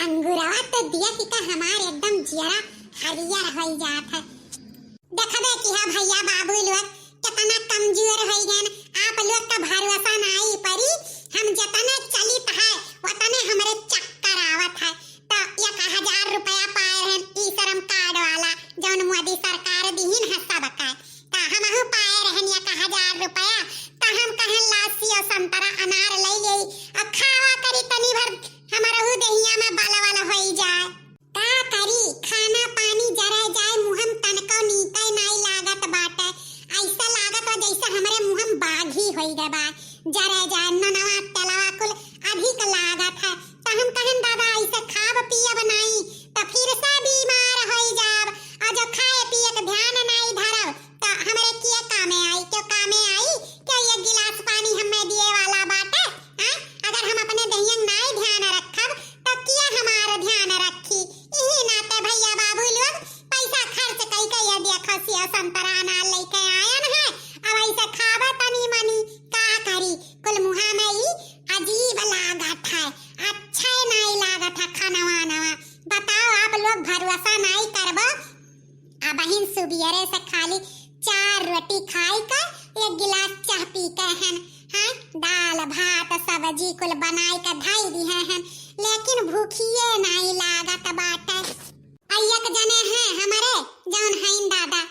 अंगूरवा तो दिया कि का हमार एकदम जियरा हरियर हो जात है। देखबे कि हा भैया बाबू लोग कितना कमजोर हो गए। आप लोग का भरोसा नहीं परी, हम जितने चलित है उतने हमरे चक्कर आवत है। तो 1000 रुपया पाए हैं ई श्रम कार्ड वाला जौन मोदी सरकार दीहिन है सबका। तो हमहु पाए रहन 1000 रुपया। तो हम कहन लासी और संतरा अनार ले ले और खावा करी तनी भर हमारा देहिया में बाला वाला होई जाए। का करी खाना पानी जरे जाए मुहम तनको नीके नहीं लागत बाटे। ऐसा लागत हो जैसे हमरे मुहम बाघी होई गए बा। जरे जाए ननवा तलवा कुल अधिक लागत है। तो हम कहन दादा ऐसे खाब पियब नहीं तो फिर से बीमार होई जाब। और जो खाए पिए के ध्यान नहीं धरब तो हमरे किए कामे आई क्यों कामे आई क्या ये गिलास पानी हमें दिए वाला बाटे। हां अगर हम अपने दहिया नहीं ध्यान रखब तो किया हमारा ध्यान रखी। यही नाते भैया बाबू लोग पैसा खर्च कई के ये देखो सिया संतरा अनार लेके आयन है। अब ऐसे खाबा तनी मनी का करी कुल मुहा में ही अजीब लागत है। अच्छा नहीं लागत है खानवा नवा। बताओ आप लोग भरोसा नहीं करबो। अब बहिन सुबियरे से खाली 4 रोटी खाई का 1 गिलास चाह पी के हैं। हां दाल भात सब्जी कुल बनाई के धाई दी हैं लेकिन भूखिए नहीं लागत बाटे। अयक जने हैं हमारे जौन हैं दादा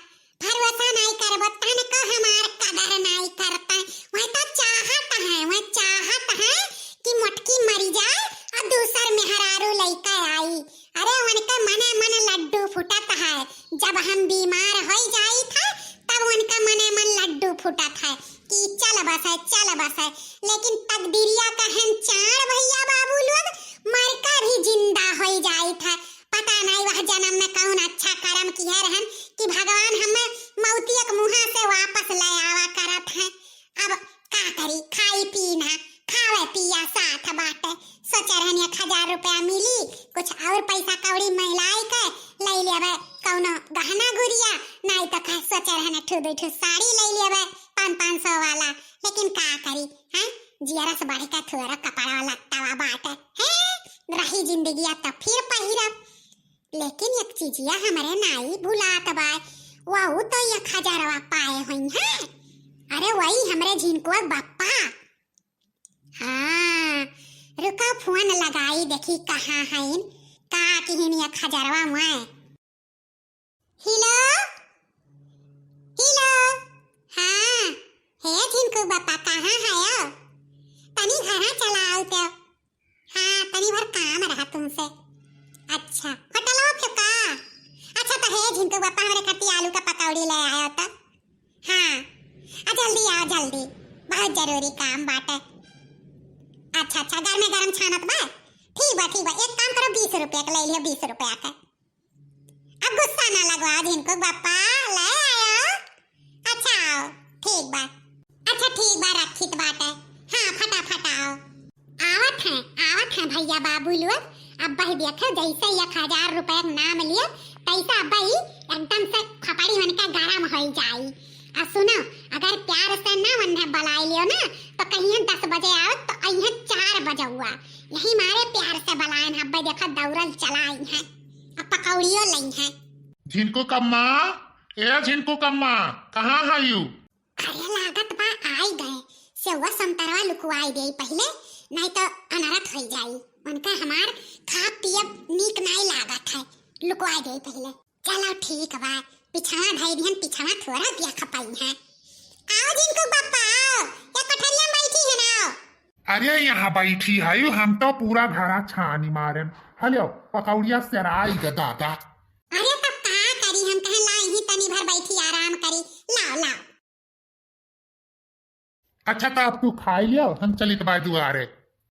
भरोसा नहीं करबो तन को हमार कदर नहीं करता। वह तो चाहत है कि मटकी मरी जाए और दूसर मेहरारू लेके आई। अरे उनका मने मन लड्डू फुटत है। जब हम बीमार हो जाई था तब उनका मने मन लड्डू फुटत है कि चल बस है। लेकिन तकदीरिया कहन चार भैया बाबू लोग मर कर भी जिंदा हो जाई था। पता नहीं वह जन्म में कौन अच्छा कर्म किया रहन कि भगवान हमें मौतियक मुहा से वापस ले आवा करत है। अब का करी खाई पीना खावे पिया साथ बाटे। सोच रहन 1000 रुपया मिली कुछ और पैसा कौड़ी महिलाई के ले लेबे कौनो गहना गुड़िया नहीं तो कह सोच रहन ठू साड़ी ले लेबे 500 वाला। लेकिन का करी हैं जियरा से बढ़ के थोड़ा कपड़ा लत्ता बाटे है रही जिंदगी तो फिर पहिरब। लेकिन एक चीजिया हमारे नाई भुलात बा वो तो 1000 पाए हुई हैं। अरे वही हमरे झिनकुआ बाप्पा। हाँ रुका फोन लगाई देखी कहाँ है का किहिन 1000 में। हेलो हाँ हे झिनकू बाप्पा कहाँ है तनी घर चलाओ तो। हाँ तनी भर काम रहा तुमसे। अच्छा होटल हो का। अच्छा तो हे झिनकू बाप्पा हमारे खट्टी आलू का पकौड़ी ले आया तो। हाँ जल्दी आओ जल्दी बहुत जरूरी काम बाटे। अच्छा घर में गरम छानत बा ठीक बा एक काम करो 20 रुपया का ले लियो 20 रुपया का। अब गुस्सा ना लगवाओ झिनकू बाप्पा ले आयो। अच्छा आओ ठीक बा रखित बाटे। हाँ फटाफट आओ। आवत है भैया बाबू लोग। अब भाई देखो जैसे 1000 रुपया नाम लियो पैसा भाई एकदम से खपड़ी मन का गरम हो जाई। अब सुनो अगर प्यार से ना मन बुलाई लियो ना तो कहीं 10 बजे आओ तो अइहे 4 बजे हुआ यही मारे प्यार से बुलाएन। अब भाई देखो दौड़ल चलाई है अब पकौड़ियों लई है। झिनकू कम्मा कहाँ है यू। अरे लागत बा आई गए सेवा संतरवा लुकवाई दे पहले नहीं तो अनरत हो जाई। उनका हमार खा पियब नीक नहीं लागत है लुकवाई दे पहले। चलो ठीक बा पिछवा ढाई दिन पिछवा थोड़ा दिया खपाई है। आओ जिनको बापा आओ या कठरिया बैठी है ना। अरे यहाँ बैठी है हम तो पूरा घरा छानी मारे। हेलो पकौड़िया सराई के दादा। अरे तब का करी हम कहे लाई ही तनी भर बैठी आराम करी लाओ। अच्छा तो अब तू खाई लियो हम चलित बा दुआरे।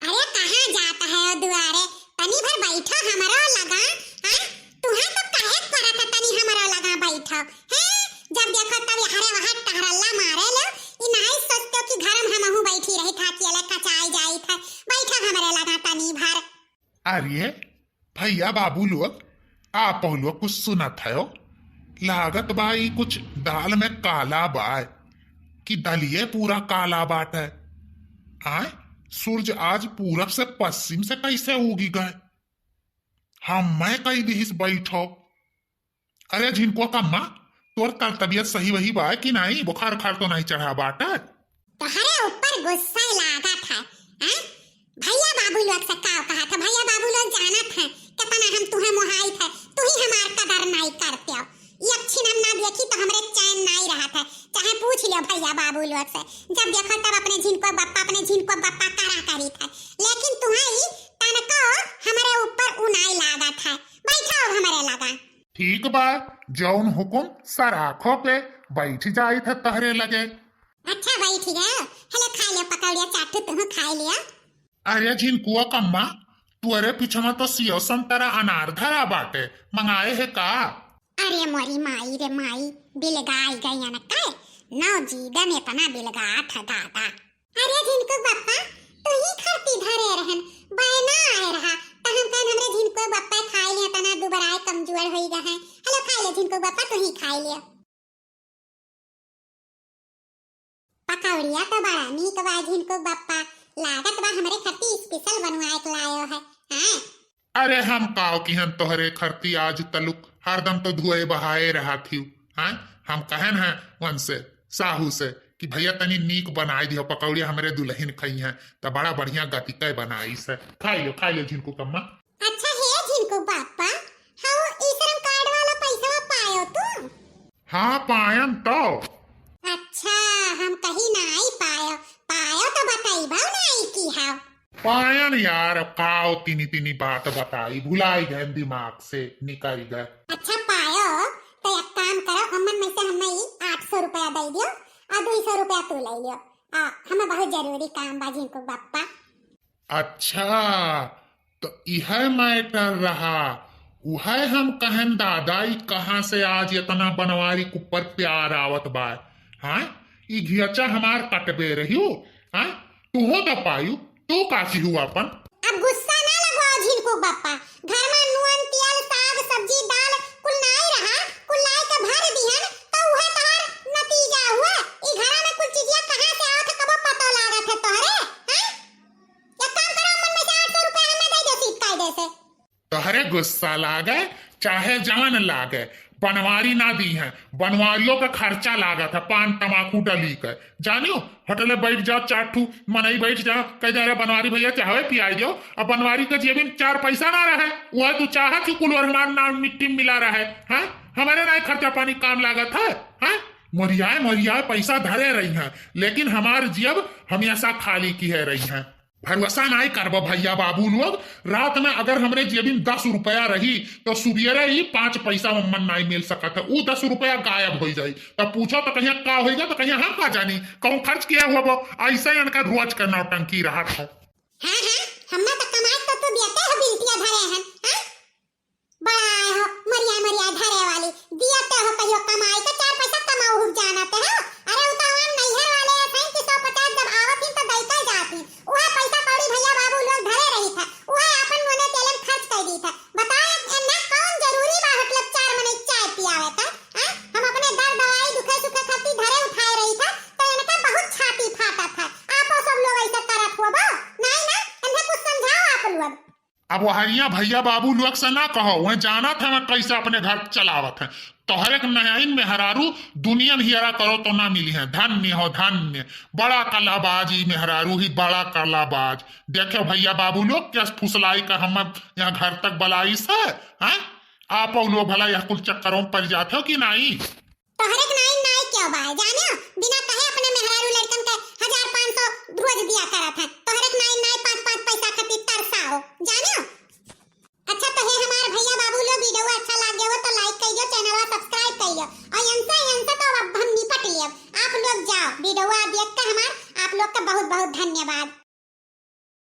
अरे कहाँ जाता है वो दुआरे तनी भर बैठो हमारा लगा। हां तुहा तो काहे करत तनी हमारा लगा बैठो हैं जब देखो तब हरे वहां टहरल्ला मारे लो। ई नहीं सोचतो कि घर में हमहु बैठी रही था अकेले कचाई जाई था बैठो हमारे लगा तनी भर। अरे भैया बाबू लोग आप लोग कुछ सुनत है लागत भाई कुछ दाल में काला बा कि दलिए पूरा काला बाट है। आए सूरज आज पूरब से पश्चिम से कैसे उगी गए। मैं कही दिहिस बैठो। अरे जिनको कम्मा तोर तबीयत सही वही बा कि नहीं? बुखार खार तो नहीं चढ़ा बाटा? तुम्हारे ऊपर गुस्सा लगा था। हैं? भैया बाबू लोग से का कहा था? भैया बाबू लोग जाना था कितना हम तुम्हें मोहाई थे, तू ही हमार कदर नहीं करते हो। ये अच्छी नाम ना देखी तो हमरे चैन नहीं रहा था। चाहे पूछ लियो भैया बाबू लोग से, जब देखो तब अपने झिनको बप्पा करा करी था। लेकिन तुम्हारी तनको हमारे ऊपर उनाई लगा था। बैठो हमारे लगा। ठीक बा, जौन हुकुम सराखो पे बैठ जाई थे तहरे लगे। अच्छा बैठ गए। हेलो खा लियो पकौड़िया चाटू तुम खा लियो। अरे जिनको कम्मा तुअरे पीछे में तो सियो संतरा अनार धरा बाटे, मंगाए है का? अरे मोरी माई रे माई, बिलगाई गई न काय नौ जीदा में तना बिलगा था दादा। अरे जिनको बप्पा तू ही खरती धरे रहन बैना आए रहा त हम कहन हमरे जिनको बप्पा खाई लिया तना दुबराए कमजोर होई गए हैं। हेलो खा ले जिनको बप्पा तू ही खाई लिया। पकौड़िया तो बड़ा नीक बा जिनको बप्पा, लागत बा हमरे खरती स्पेशल बनवाए के लायो है। हां अरे हम काओ कि हम तोहरे खरती आज तलुक हरदम तो धुए बहाए रहा थी। हाँ हम कहन है वन से साहू से कि भैया तनी नीक बनाई दियो पकौड़िया, हमरे दुल्हन खई हैं तो बड़ा बढ़िया गतिके बनाई से। खाई लो जिनको कम्मा। अच्छा है जिनको बापा, हाउ ई श्रम कार्ड वाला पैसा पायो तू? हाँ पायम तो। अच्छा हम कहीं नहीं पायो तो बताइबा नहीं की हाउ। पायन यार काओ तीनी बात बताई, भुलाई गए दिमाग से निकल गए। अच्छा पायो तो एक काम करो, अमन में से हमें 800 रुपया दे दियो और 200 रुपया तू ले लियो। हमें बहुत जरूरी काम बा जिनको बापा। अच्छा तो यह मैटर रहा, वह हम कहन दादाई कहाँ से आज इतना बनवारी के ऊपर प्यार आवत बा। हाँ ई घियचा हमार कटबे रही हो। हाँ तू हो तो पायु तू काशी हुआ अपन। अब गुस्सा ना लगवाओ जिनको बापा, घर में नून तेल साग सब्जी दाल कुल नहीं रहा, कुल लाई के भर दिहन तो वह तोहर नतीजा हुआ। ई घर में कुछ चीजिया कहां से आवत कबो पता लागत है तोहरे। हैं एक काम करो, मन में से 800 रुपया हमें दे दो सीट कायदे से। तोहरे गुस्सा लागे चाहे जान लागे, बनवारी ना दी है, बनवारियों का खर्चा लागत है पान तमाकू डली कर। जानियो होटल में बैठ जाओ चाटू मनई बैठ जाओ कह जा रहे बनवारी भैया चाहे पियाई जाओ, अब बनवारी का जेब में 4 पैसा ना रहे, वह तू चाह कि कुल और हमारा नाम मिट्टी में मिला रहे। हाँ हमारे ना खर्चा पानी काम लागत है। हाँ मोरियाए पैसा धरे रही हैं, लेकिन हमारे जेब हमेशा खाली की है रही है। भरोसा नहीं करबो भैया बाबू लोग, रात में अगर हमरे जेब में 10 रुपया रही तो सुबेरे ही 5 पैसा में मन नहीं मिल सकता है, वो 10 रुपया गायब हो जाये। तब पूछो तो कहीं का होगा तो कहीं हम का जानी कहूँ खर्च किया हुआ वो ऐसे इनका रोज का नौटंकी रहा था। हां हमने तो कमाई तो तू देते हो बिल्टिया धरे हैं। हां बड़ा हो मरिया धरे वाली दियाते हो कहियो कमाई के 4 पैसा कमाओ हुक जाना ते हो। अरे उतावन नैहर वाले हैं कि 150 जब आवत ही तो दैते जाती, वह पैसा कौड़ी भैया बाबू लोग धरे रही था, वह अपन मोने तेलन खर्च कर दी था। बताओ एना कौन जरूरी बा मतलब 4 मने चाय पियावे था। हां हम अपने दर्द दवाई दुखे सुखे खाती धरे उठाए रही था तो इनका बहुत छाती फाटा था। आपो सब लोग ऐसा करत हो बा नहीं ना, इन्हें कुछ समझाओ आप लोग। अब वहरिया भैया बाबू लोग से ना कहो, वह जाना था मैं कैसे अपने घर चलावत है। तोहरे के नयाइन में हरारू दुनिया में हियरा करो तो ना मिली है। धन्य हो धन्य, बड़ा कलाबाज ही मेहरारू ही बड़ा कलाबाज। देखो भैया बाबू लोग क्या फुसलाई का हम यहाँ घर तक बलाई से। हाँ आप लोग भला यह कुल चक्करों पर जाते हो कि नहीं? तोहरे के नहीं क्यों बा जानियो, बिना कहे अपने मेहरारू लड़कन के 1500 रोज दिया करत है। तोहरे के नहीं 5-5 पैसा खातिर तरसाओ जानियो। अच्छा तो है हमारे भैया बाबू लोग वीडियो अच्छा लगे हो तो लाइक करियो, चैनल सब्सक्राइब करियो और यंसे तो अब हम निपट लिए। आप लोग जाओ वीडियो देख कर हमार आप लोग का बहुत बहुत धन्यवाद।